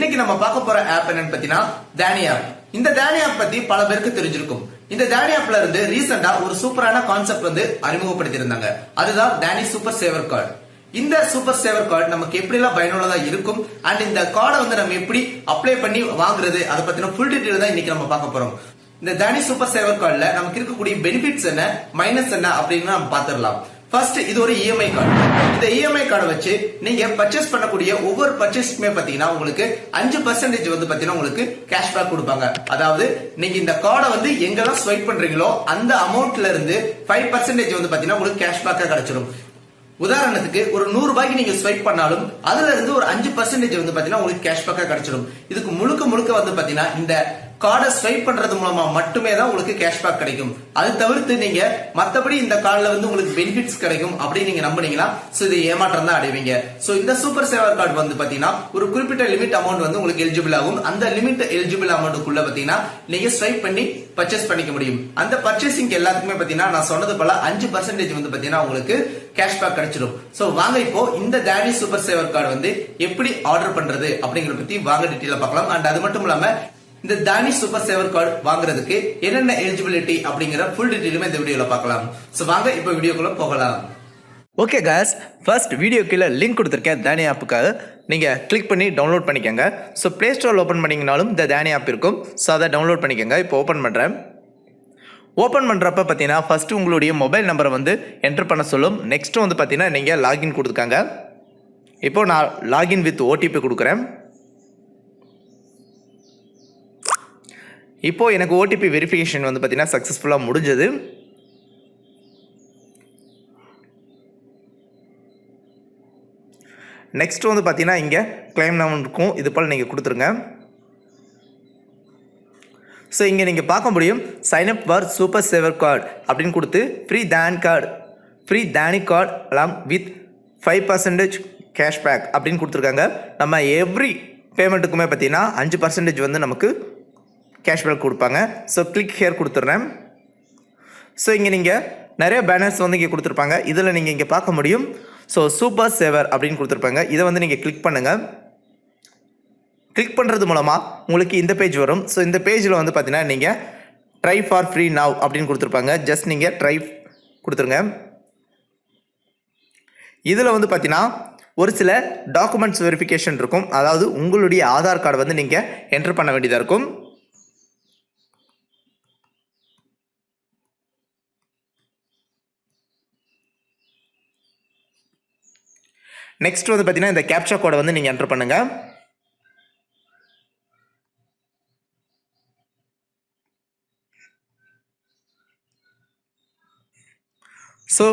இன்னைக்கு நம்ம பார்க்க போற ஆப் என்னன்னு பாத்தீங்கன்னா தானி ஆப். இந்த தானி ஆப் பத்தி பல பேருக்கு தெரிஞ்சிருக்கும். இந்த தானி ஆப்ல இருந்து ரீசெண்டா ஒரு சூப்பரான கான்செப்ட் வந்து அறிமுகப்படுத்தி இருந்தாங்க. அதுதான் தானி சூப்பர் சேவர் கார்டு. இந்த சூப்பர் சேவர் கார்டு நமக்கு எப்படி எல்லாம் பயனுள்ளதா இருக்கும் அண்ட் இந்த கார்டை வந்து நம்ம எப்படி அப்ளை பண்ணி வாங்குறது அதை பத்தின ஃபுல் டீடைல் தான் இன்னைக்கு நம்ம பார்க்க போறோம். இந்த தானி சூப்பர் சேவர் கார்டுல நமக்கு இருக்கக்கூடிய பெனிஃபிட்ஸ் என்ன, மைனஸ் என்ன அப்படின்னு நம்ம பாத்துடலாம். ஃபர்ஸ்ட், இது ஒரு இஎம்ஐ கார்டு. இந்த இஎம்ஐ கார்டை வச்சு நீங்க பர்ச்சேஸ் பண்ணக்கூடிய ஒவ்வொரு பர்ச்சேஸ்க்குமே பாத்தீங்கன்னா உங்களுக்கு 5% வந்து பாத்தீங்கன்னா உங்களுக்கு கேஷ்பேக் கொடுப்பாங்க. அதாவது நீங்க இந்த கார்டை வந்து எங்கெல்லாம் ஸ்வைப் பண்றீங்களோ அந்த அமௌண்ட்ல இருந்து 5% வந்து பாத்தீங்கன்னா உங்களுக்கு கேஷ்பேக்கா கிடைச்சிடும். உதாரணத்துக்கு ஒரு 100 ரூபாய்க்கு நீங்க ஸ்வைப் பண்ணாலும் அதுல இருந்து ஒரு 5% வந்து பாத்தீங்கன்னா உங்களுக்கு கேஷ்பேக்கா கிடைச்சிடும். இதுக்கு முழுக்க வந்து பாத்தீங்கன்னா இந்த கார்டை ஸ்வைப் பண்றது மூலமா மட்டுமே தான் உங்களுக்கு கேஷ்பேக் கிடைக்கும். அது தவிர்த்து நீங்க மத்தபடி இந்த கார்டுல வந்து உங்களுக்கு பெனிஃபிட்ஸ் கிடைக்கும் அப்படின்னு நீங்க நம்புனீங்கன்னா இது ஏமாற்றம் தான் அடைவீங்க. சோ இந்த சூப்பர் சேவர் கார்டு வந்து பாத்தீங்கன்னா ஒரு குறிப்பிட்ட லிமிட் அமௌண்ட் வந்து உங்களுக்கு எலிஜிபிள் ஆகும். அந்த லிமிட் எலிஜிபிள் அமௌண்ட்டுக்குள்ள பாத்தீங்கன்னா நீங்க ஸ்வைப் பண்ணி பர்ச்சேஸ் பண்ணிக்க முடியும். அந்த பர்ச்சேசிங் எல்லாத்துக்குமே பாத்தீங்கன்னா நான் சொன்னது போல 5% வந்து பாத்தீங்கன்னா உங்களுக்கு கேஷ்பேக் கிடைச்சிடும். சோ வாங்க இப்போ இந்த தானி சூப்பர் சேவர் கார்டு வந்து எப்படி ஆர்டர் பண்றது அப்படிங்கறத பத்தி வாங்க டீடைலா பார்க்கலாம். அண்ட் அது மட்டும் இல்லாம இந்த தானி சூப்பர் சேவர் கார்டு வாங்குறதுக்கு என்னென்ன எலிஜிபிலிட்டி அப்படிங்கிற ஃபுல் டீடைலுமே இந்த வீடியோல பார்க்கலாம். சோ வாங்க இப்போ வீடியோக்குள்ள போகலாம். ஓகே காய்ஸ், ஃபர்ஸ்ட் வீடியோ கீழே லிங்க் கொடுத்துருக்கேன் தானி ஆப்புக்காக. நீங்கள் கிளிக் பண்ணி டவுன்லோட் பண்ணிக்கோங்க. ஸோ ப்ளே ஸ்டோரில் ஓப்பன் பண்ணிங்கனாலும் இந்த தானி ஆப் இருக்கும். ஸோ அதை டவுன்லோட் பண்ணிக்கோங்க. இப்போ ஓப்பன் பண்ணுறேன். ஓப்பன் பண்ணுறப்ப பார்த்தீங்கன்னா ஃபஸ்ட்டு உங்களுடைய மொபைல் நம்பரை வந்து என்டர் பண்ண சொல்லும். நெக்ஸ்ட்டு வந்து பார்த்தீங்கன்னா நீங்கள் லாகின் கொடுத்துருக்காங்க. இப்போது நான் லாகின் வித் ஓடிபி கொடுக்குறேன். இப்போது எனக்கு ஓடிபி வெரிஃபிகேஷன் வந்து பார்த்தீங்கன்னா சக்ஸஸ்ஃபுல்லாக முடிஞ்சது. நெக்ஸ்ட் வந்து பார்த்தீங்கன்னா இங்கே கிளைம் நம்பர் இருக்கும். இது போல் நீங்கள் கொடுத்துருங்க. ஸோ இங்கே நீங்கள் பார்க்க முடியும் sign up for super saver card அப்படின்னு கொடுத்து ஃப்ரீ தானி கார்டு அலாம் வித் 5% கேஷ்பேக் அப்படின்னு கொடுத்துருக்காங்க. நம்ம எவ்ரி பேமெண்ட்டுக்குமே பார்த்தீங்கன்னா 5% வந்து நமக்கு கேஷ்பேக் கொடுப்பாங்க. ஸோ கிளிக் ஹியர் கொடுத்துட்றேன். ஸோ இங்கே நீங்கள் நிறைய பேனர்ஸ் வந்து இங்கே கொடுத்துருப்பாங்க. இதில் நீங்கள் இங்கே பார்க்க முடியும். ஸோ சூப்பர் சேவர் அப்படின்னு கொடுத்துருப்பாங்க. இதை வந்து நீங்கள் கிளிக் பண்ணுங்கள். கிளிக் பண்ணுறது மூலமாக உங்களுக்கு இந்த பேஜ் வரும். ஸோ இந்த பேஜில் வந்து பார்த்தீங்கன்னா நீங்கள் ட்ரை ஃபார் ஃப்ரீ நவ் அப்படின்னு கொடுத்துருப்பாங்க. ஜஸ்ட் நீங்கள் ட்ரை கொடுத்துருங்க. இதில் வந்து பார்த்தீங்கன்னா ஒரு சில டாக்குமெண்ட்ஸ் வெரிஃபிகேஷன் இருக்கும். அதாவது உங்களுடைய ஆதார் கார்டு வந்து நீங்கள் என்டர் பண்ண வேண்டியதாக இருக்கும். நெக்ஸ்ட் வந்து பார்த்தீங்கன்னா இந்த கேப்சா கோடை வந்து நீங்கள் என்டர் பண்ணுங்க. ஸோ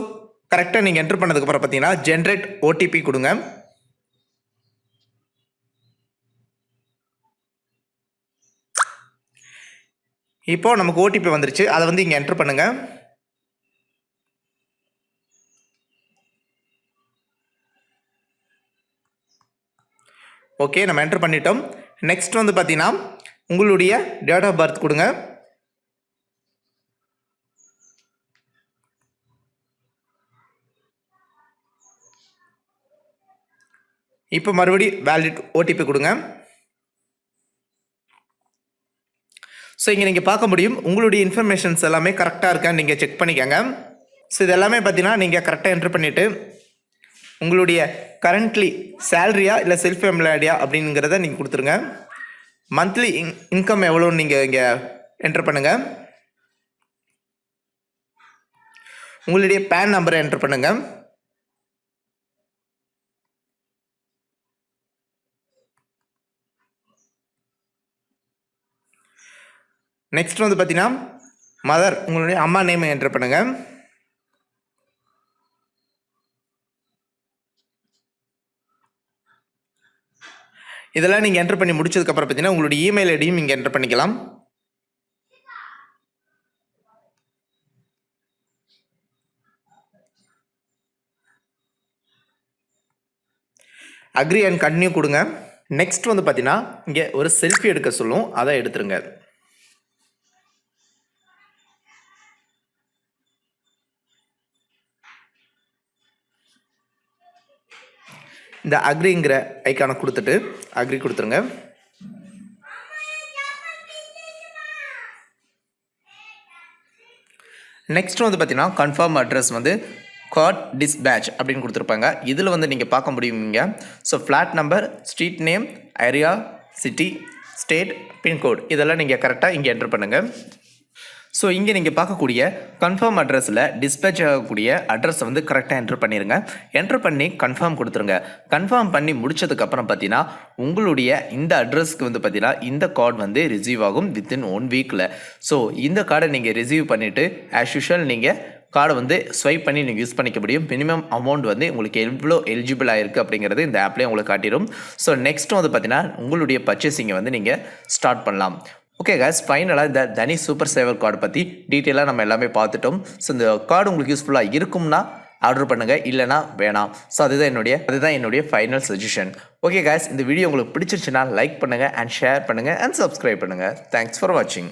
கரெக்டாக நீங்கள் என்டர் பண்ணதுக்கப்புறம் பார்த்தீங்கன்னா ஜென்ரேட் ஓடிபி கொடுங்க. இப்போ நமக்கு ஓடிபி வந்துருச்சு. அதை வந்து இங்கே என்டர் பண்ணுங்க. ஓகே, நம்ம என்டர் பண்ணிட்டோம். நெக்ஸ்ட் வந்து பார்த்தீங்கன்னா உங்களுடைய டேட் ஆஃப் பர்த் கொடுங்க. இப்போ மறுபடியும் வேலிட் ஓடிபி கொடுங்க. ஸோ இங்கே நீங்கள் பார்க்க முடியும் உங்களுடைய இன்ஃபர்மேஷன்ஸ் எல்லாமே கரெக்டாக இருக்கான்னு நீங்கள் செக் பண்ணிக்கோங்க. ஸோ இது எல்லாமே பார்த்தீங்கன்னா நீங்கள் கரெக்டாக என்டர் பண்ணிவிட்டு உங்களுடைய கரண்ட்லி சேலரியா இல்லை செல்ஃப் எம்ப்ளாய்டியா அப்படிங்கிறத நீங்கள் கொடுத்துருங்க. மந்த்லி இன்கம் எவ்வளோன்னு நீங்கள் இங்கே என்டர் பண்ணுங்கள். உங்களுடைய பேன் நம்பரை என்டர் பண்ணுங்கள். நெக்ஸ்ட் வந்து பார்த்தீங்கன்னா மதர், உங்களுடைய அம்மா நேமை என்டர் பண்ணுங்கள். இதெல்லாம் நீங்கள் என்டர் பண்ணி முடிச்சதுக்கப்புறம் பார்த்தீங்கன்னா உங்களுடைய இமெயில் ஐடியும் இங்கே என்டர் பண்ணிக்கலாம். அக்ரி அண்ட் கன்டினியூ கொடுங்க. நெக்ஸ்ட் வந்து பார்த்தீங்கன்னா இங்கே ஒரு செல்ஃபி எடுக்க சொல்லும். அதை எடுத்துருங்க. இந்த அக்ரிங்கிற ஐக்கானை கொடுத்துட்டு அக்ரி கொடுத்துருங்க. நெக்ஸ்ட் வந்து பார்த்தீங்கன்னா கன்ஃபார்ம் அட்ரஸ் வந்து கார்ட் டிஸ்பேட்ச் அப்படின்னு கொடுத்துருப்பாங்க. இதில் வந்து நீங்கள் பார்க்க முடியுங்க. So flat number, street name, area, city, state, pincode இதெல்லாம் நீங்கள் கரெக்டாக இங்கே என்ட்ரு பண்ணுங்கள். ஸோ இங்கே நீங்கள் பார்க்கக்கூடிய கன்ஃபார்ம் அட்ரஸில் டிஸ்பேச் ஆகக்கூடிய அட்ரஸை வந்து கரெக்டாக என்ட்ரு பண்ணிடுங்க. என்ட்ரு பண்ணி கன்ஃபார்ம் கொடுத்துருங்க. கன்ஃபார்ம் பண்ணி முடிச்சதுக்கப்புறம் பார்த்தீங்கன்னா உங்களுடைய இந்த அட்ரஸ்க்கு வந்து பார்த்தீங்கன்னா இந்த கார்டு வந்து ரிசீவ் ஆகும் வித்தின் 1 வீக்கில். ஸோ இந்த கார்டை நீங்கள் ரிசீவ் பண்ணிவிட்டு ஆஸ் யூஷுவல் நீங்கள் கார்டை வந்து ஸ்வைப் பண்ணி நீங்கள் யூஸ் பண்ணிக்க முடியும். மினிமம் அமௌண்ட் வந்து உங்களுக்கு எவ்வளோ எலிஜிபிள் ஆகிருக்கு அப்படிங்கிறது இந்த ஆப்லேயே உங்களுக்கு காட்டிடும். ஸோ நெக்ஸ்ட் வந்து பார்த்தீங்கன்னா உங்களுடைய பர்ச்சேசிங்கை வந்து நீங்கள் ஸ்டார்ட் பண்ணலாம். ஓகே guys, ஃபைனலாக இந்த தனி சூப்பர் சேவர் கார்டு பற்றி டீட்டெயிலாக நம்ம எல்லாமே பார்த்துட்டோம். ஸோ இந்த கார்டு உங்களுக்கு யூஸ்ஃபுல்லாக இருக்கும்னா ஆர்டர் பண்ணுங்கள், இல்லைனா வேணாம். ஸோ அதுதான் என்னுடைய ஃபைனல் சஜஷன். ஓகே guys, இந்த வீடியோ உங்களுக்கு பிடிச்சிருச்சுன்னா லைக் பண்ணுங்கள் அண்ட் ஷேர் பண்ணுங்கள் அண்ட் சப்ஸ்கிரைப் பண்ணுங்கள். தேங்க்ஸ் ஃபார் வாட்சிங்.